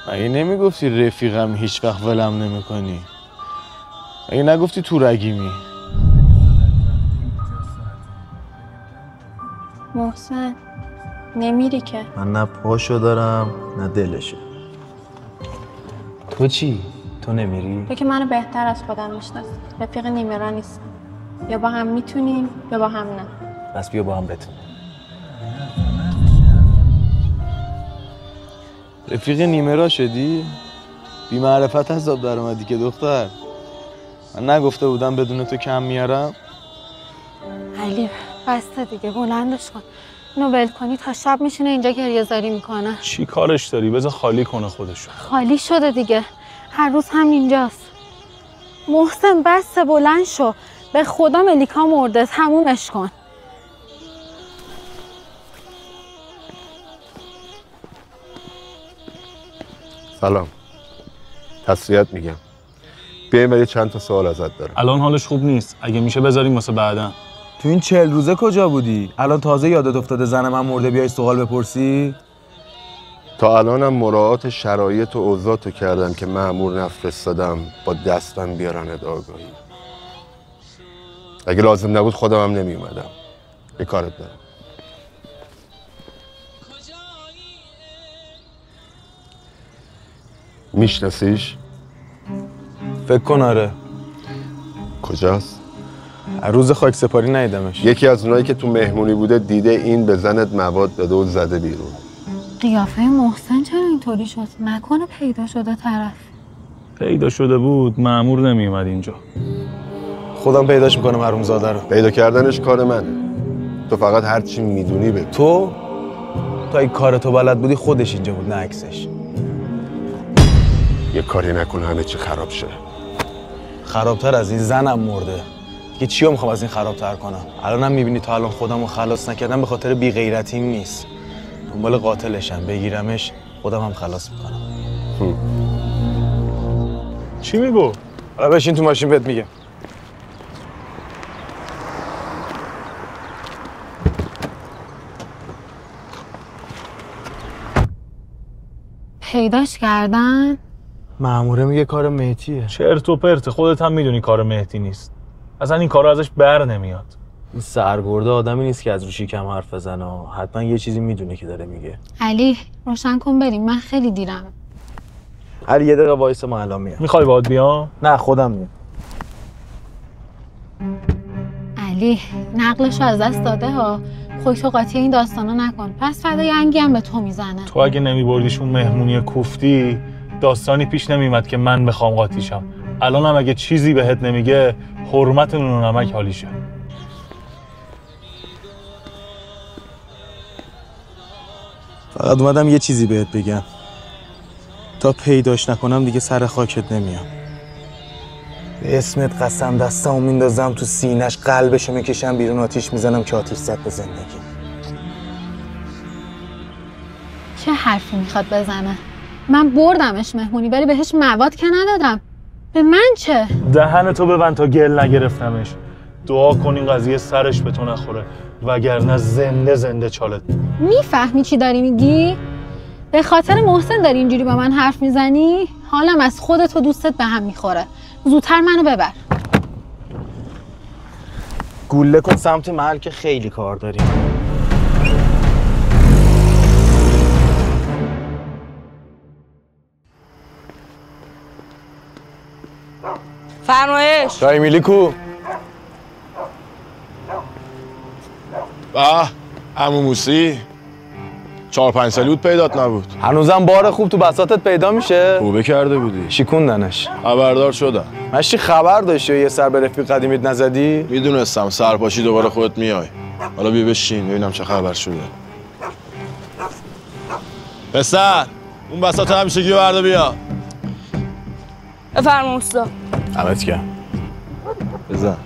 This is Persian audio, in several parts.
مگه نمیگفتی رفیقم هیچ وقت ولم نمیکنی؟ مگه نگفتی تو رگیمی؟ محسن نمیری که؟ من نه پاشو دارم نه دلشو. تو چی؟ تو نمیری؟ تو که منو بهتر از خودم میشناسی. رفیق نیمرا نیستم. یا با هم میتونیم یا با هم نه. پس بیا با هم بتونیم. رفیق نیمرا شدی؟ بی معرفت حساب در اومدی که دختر. من نگفته بودم بدون تو کم میارم؟ علی بسته دیگه، بلندش کن. اینو ول کنی تا شب میشینه اینجا گریه‌زاری میکنه. چی کارش داری؟ بذار خالی کنه خودشو. خالی شده دیگه، هر روز هم اینجاست. محسن بسته، بلند شو. به خدا ملیکا مرده، تمومش کن. سلام. تسلیت میگم. بیایم ولی چند تا سوال ازت دارم. الان حالش خوب نیست. اگه میشه بذاریم واسه بعداً. تو این 40 روزه کجا بودی؟ الان تازه یادت افتاده زن من مرده بیای سوال بپرسی؟ تا الانم مراعات شرایط و اوضاعتو کردم که مأمور نفرستادم با دستم بیارن آگاهی. اگه لازم نبود خودم هم نمی اومدم. یه کارت دارم. میشناسیش؟ فکر کن آره. کجاست؟ روز خاک سپاری ندیدمش. یکی از اونایی که تو مهمونی بوده دیده این به زنت مواد داده و زده بیرون. قیافه محسن چرا اینطوری شد؟ نکنه پیدا شده طرف. پیدا شده بود مأمور نمیومد اینجا. خودم پیداش میکنم حرومزاده رو. پیدا کردنش کار منه. تو فقط هر چی میدونی بگو. تو این کارتو بلد بودی خودش اینجا بود نه عکسش. یه کاری نکن همه چی خراب شه. خرابتر از این زنم مرده. دیگه چیو میخوام از این خرابتر کنم؟ الانم میبینی تا الان خودمو خلاص نکردم به خاطر بی غیرتیم نیست. دنبال قاتلشم، بگیرمش خودم هم خلاص میکنم. چی میگو؟ حالا بشین تو ماشین بهت میگم. پیداش کردن؟ مأموره میگه کار مهدیه. چرت و پرت. خودت هم میدونی کار مهدی نیست. اصلا این کارا ازش بر نمیاد. این سرگرده آدمی نیست که از روشی کم حرف بزنه. حتما یه چیزی میدونه که داره میگه. علی روشن کن بریم، من خیلی دیرم. علی یه دقیقه وایسا، ما الان میام. میخوای باهات بیام؟ نه خودم میام. علی نقلشو از دست داده ها. خودتو قاطی این داستانا نکن. پس فدای انگی هم به تو میزنه. تو اگه نمیبردیش اون مهمونی کوفتی داستانی پیش نمیومد که من بخوام قاطیشم. الانم اگه چیزی بهت نمیگه حرمت نون و نمک حالیشه. فقط اومدم یه چیزی بهت بگم. تا پیداش نکنم دیگه سر خاکت نمیام. به اسمت قسم دستمو میندازم تو سینه‌ش، قلبشو میکشم بیرون، آتیش میزنم که آتیش زد به زندگی. چه حرفی میخواد بزنه؟ من بردمش مهمونی ولی بهش مواد که ندادم. به من چه؟ دهنتو ببند تا گل نگرفتمش. دعا کن این قضیه سرش به تو نخوره وگرنه زنده زنده چالت. میفهمی چی داری میگی؟ به خاطر محسن داری اینجوری با من حرف میزنی؟ حالم از خودت و دوستت به هم میخوره. زودتر منو ببر. گوله کن سمت محل که خیلی کار داریم. فرمایش. چای میلی کو؟ عمو موسی 4-5 سالی بود پیدات نبود. هنوزم بار خوب تو بساطت پیدا میشه؟ توبه کرده بودی. شیکوندنش. خبردار شدم. مشتی خبر داشتی و یه سر به رفیق قدیمیت نزدی؟ میدونستم سرپاشی دوباره خودت میای. حالا بیا بشین ببینم چه خبر شده. پسر اون بساط همیشگی رو بردا بیا. بفرما استاد. دمت گرم. بزن.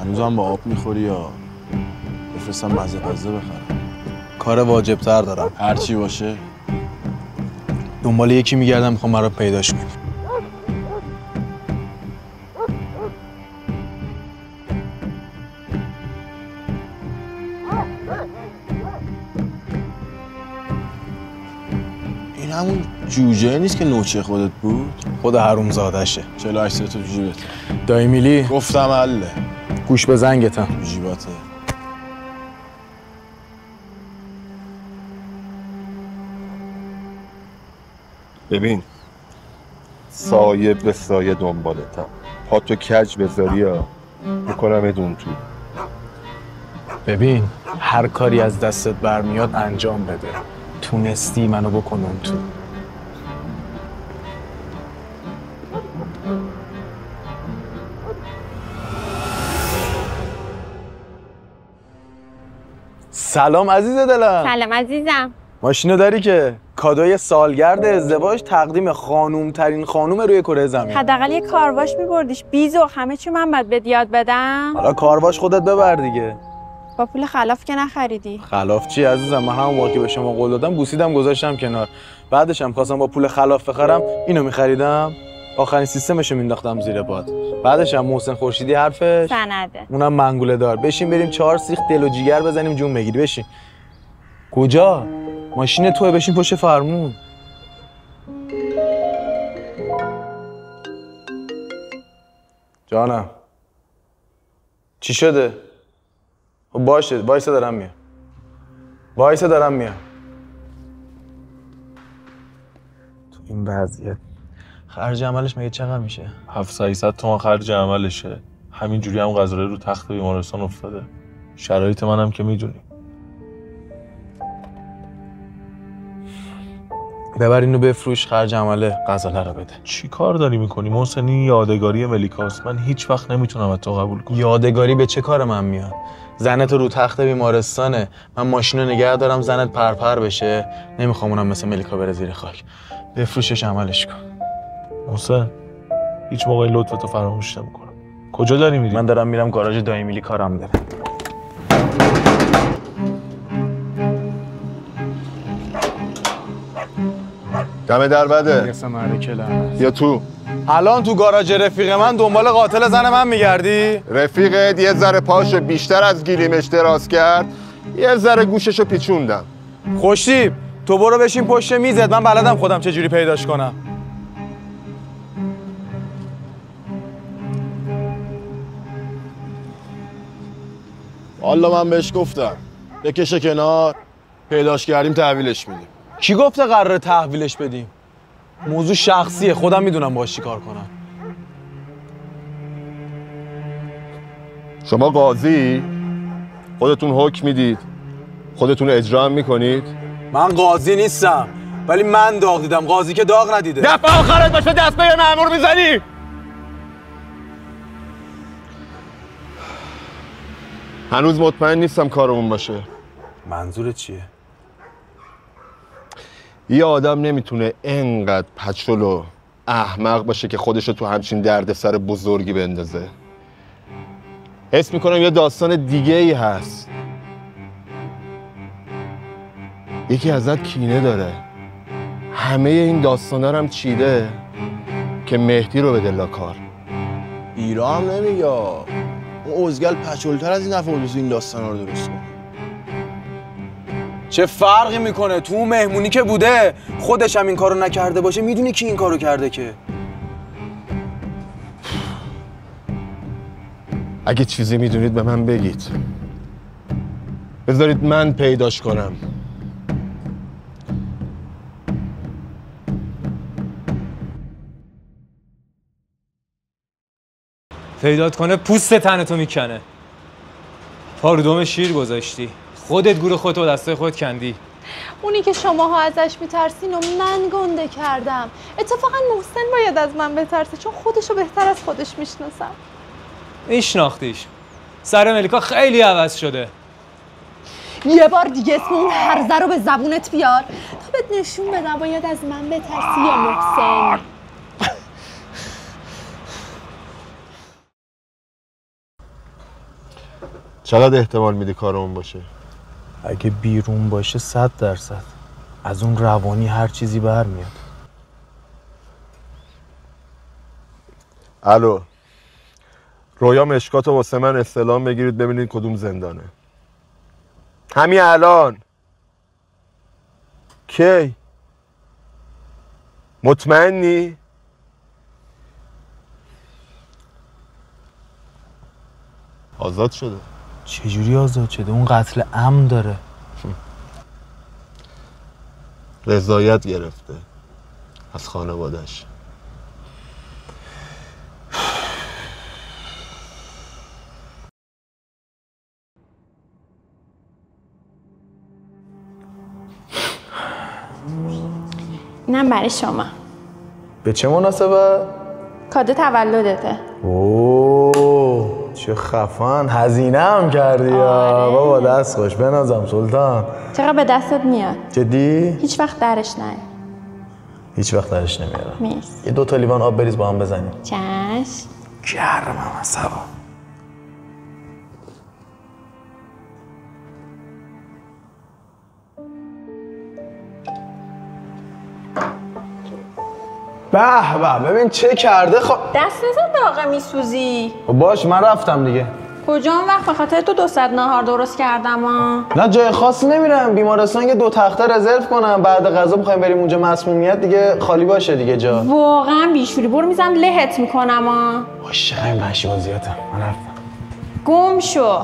هنوزم با آب میخوری یا بفرستم مزه پزه بخرم؟ کار واجب‌تر دارم. هر چی باشه. دنبال یکی میگردم میخوام برات پیداش کنی. همون جوجه نیست که نوچه خودت بود؟ خود حرومزادشه. 48 تا تو جیبت. دایی میلی گفتم حله. گوش به زنگتم. تو جیباته. ببین سایه به سایه دنبالتم، پاتو کج بذاری ها میکنم ادون تو. ببین هر کاری از دستت برمیاد انجام بده، تونستی منو بکن اون تو. سلام عزیز دلم. سلام عزیزم. ماشینو داری که کادوی سالگرد ازدواج تقدیم خانوم ترین خانوم روی کره زمین. حداقل یه کارواش میبردیش. بیزو همه چی من باید بهت یاد بدم. حالا کارواش خودت ببر دیگه. با پول خلاف که نخریدی. خلاف چی عزیزم؟ من همون موقع که به شما قول دادم بوسیدم گذاشتم کنار. بعدش هم خواستم با پول خلاف بخرم اینو میخریدم. آخرین سیستمشو مینداختم زیر پات. بعدش هم محسن خورشیدی حرفش سنده. اونم منگوله دار. بشین بریم 4 سیخ دل و جیگر بزنیم جون بگیری. بشین. کجا؟ ماشین توه، بشین پشت فرمون. جانم چی شده؟ خب باشه وایسا دارم میام. وایسا دارم میام. تو این وضعیت خرج عملش مگه چقدر میشه؟ 700 تومان خرج عملشه. همینجوری هم قضاره رو تخت بیمارستان افتاده. شرایط منم که میدونی. ببر اینو بفروش، خرج عمل غزاله رو بده. چی کار داری میکنی محسنی؟ یادگاری ملیکاست. من هیچ وقت نمیتونم از تو قبول کنم. یادگاری به چه کار من میاد؟ زنت رو تخت بیمارستانه، من ماشین رو نگه دارم زنت پرپر بشه. نمیخوام اونم مثل ملیکا بره زیر خاک. بفروشش عملش کن. محسن هیچ موقع لطفتو فراموش نمیکنم. کجا داری میری؟ من دارم میرم گاراژ دایی میلی، کارم داره. دم در بده. بیا تو. الان تو گاراژ رفیق من دنبال قاتل زن من میگردی؟ رفیقت یه ذره پاشو بیشتر از گیریمش دراز کرد، یه ذره گوششو پیچوندم. خوشتیب تو برو بشین پشت میزت، من بلدم خودم چجوری پیداش کنم. والا من بهش گفتم بکشه کنار، پیداش کردیم تحویلش میدیم. کی گفته قراره تحویلش بدیم؟ موضوع شخصیه، خودم میدونم باهاش چی کار کنم. شما قاضی؟ خودتون حکم میدید؟ خودتون اجرا هم میکنید؟ من قاضی نیستم، ولی من داغ دیدم، قاضی که داغ ندیده. دفعه آخرت باشه دست به یه مأمور میزنی؟ هنوز مطمئن نیستم کارمون باشه. منظورت چیه؟ یه آدم نمیتونه انقدر پچول و احمق باشه که خودشو تو همچین دردسر بزرگی بندازه. حس میکنم یه داستان دیگه ای هست. یکی ازت کینه داره. همه این داستانا رو هم چیده که مهدی رو بده لاکار. ایرا هم نمیگه. اون ازگل پچولتر از این دفعه این داستانا رو درست کنه. چه فرقی میکنه؟ تو مهمونی که بوده خودش هم این کارو نکرده باشه، میدونی کی این کارو کرده که؟ اگه چیزی میدونید به من بگید. بذارید من پیداش کنم. پیدات کنه پوست تنتو میکنه. پارودوم شیر گذاشتی. خودت گور خودتو دسته خود کندی. اونی که شماها ازش میترسین و من گنده کردم. اتفاقا محسن باید از من بترسه، چون خودشو بهتر از خودش میشناسم. میشناختیش. سر ملیکا خیلی عوض شده. یه بار دیگه اسم اون هرزه رو به زبونت بیار تا بهت نشون بدم باید از من بترسی یا محسن. چقدر احتمال میدی کارمون باشه؟ اگه بیرون باشه 100%. از اون روانی هر چیزی برمیاد. الو، رویا مشکات و واسه من استعلام بگیرید ببینید کدوم زندانه. همین الان. کی؟ مطمئنی؟ آزاد شده. چجوری آزاد شده؟ اون قتل عمد داره. رضایت گرفته از خانواده‌اش. اینم برای شما. به چه مناسبت؟ کادو تولدته. اوه چه خفن، هزینه هم کردی. آره. بابا دست خوش، بنازم سلطان. چقدر به دستت میاد؟ جدی؟ هیچ وقت درش نه. هیچ وقت درش نمیارم. میرس. یه 2 لیوان آب بریز با هم بزنیم. چشم. گرمم از هوا. به به ببین چه کرده. خب دست نزن داغه میسوزی. باش من رفتم دیگه. کجا اون وقت به خاطر تو 200 ناهار درست کردم ها؟ نه جای خاصی نمیرم، بیمارستان یه 2 تخته رزرو کنم، بعد غذا بخوایم بریم اونجا مسمومیت دیگه خالی باشه دیگه جا. واقعا بیشوری، برو میزنم لهت میکنم ها. باشه همین بشیبازیاتم. من رفتم. گم شو.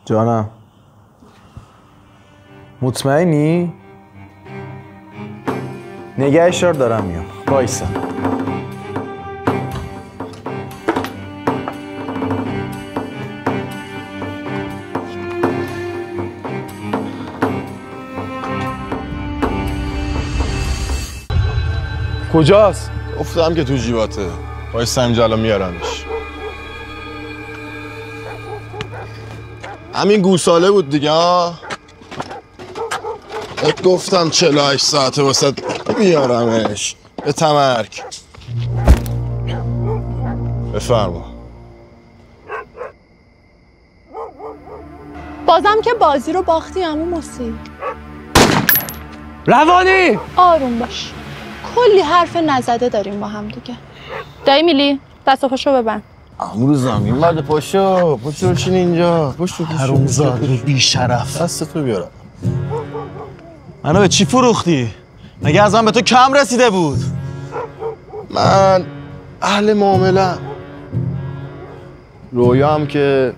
جانم مطمئنی؟ نگهش دارم میام. وایسا. کجاست؟ گفتم که تو جیباته. وایسا اینجا الان میارمش. همین گوساله بود دیگه ها. گفتم 48 ساعته واسه میارمش. به تمرک. بفرما. بازم که بازی رو باختی عمو موسی. روانی آروم باش. کلی حرف نزده داریم با هم دیگه. دایی میلی دست و پاشو ببند. امرو زمین بعد پاشو بشین اینجا. پاشو حرومزاده بی شرف. دستتو بیارم. منو به چی فروختی؟ مگه از من به تو کم رسیده بود؟ من اهل معامله. رویا هم که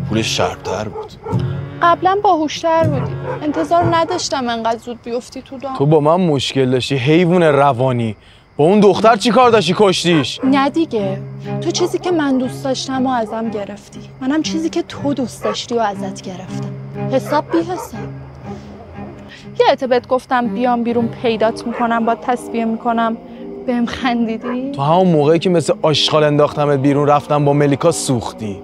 پولش شرط‌تر بود. قبلا باهوشتر بودی. انتظار نداشتم انقدر زود بیفتی تو دام. تو با من مشکل داشتی حیوان روانی. با اون دختر چی کار داشتی کشتیش؟ نه دیگه. تو چیزی که من دوست داشتم و ازم گرفتی. منم چیزی که تو دوست داشتی و ازت گرفتم. حساب بی حساب. یه بهت گفتم بیام بیرون پیدات میکنم با تصفیه میکنم. بهم خندیدی؟ تو همون موقعی که مثل آشغال انداختمت بیرون رفتم با ملیکا سوختی.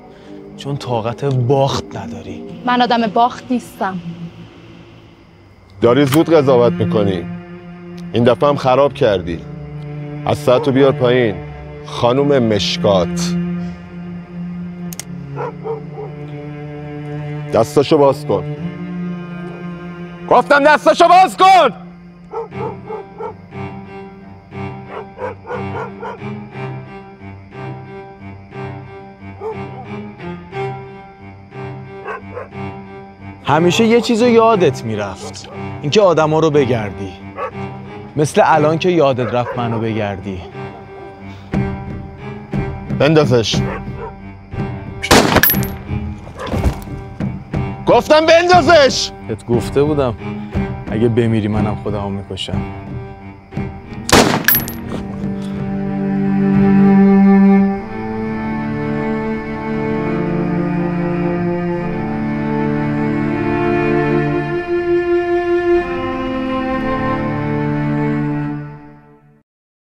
چون طاقت باخت نداری. من آدم باخت نیستم. داری زود قضاوت میکنی. این دفعه هم خراب کردی. از ساعتو بیار پایین. خانوم مشکات. دستاشو باز کن. گفتم دستاشو باز کن. همیشه یه چیزو یادت میرفت. اینکه آدما رو بگردی. مثل الان که یادت رفت منو بگردی. بندازش. گفتم بندازش. بهت گفته بودم اگه بمیری منم خودمو میکشم.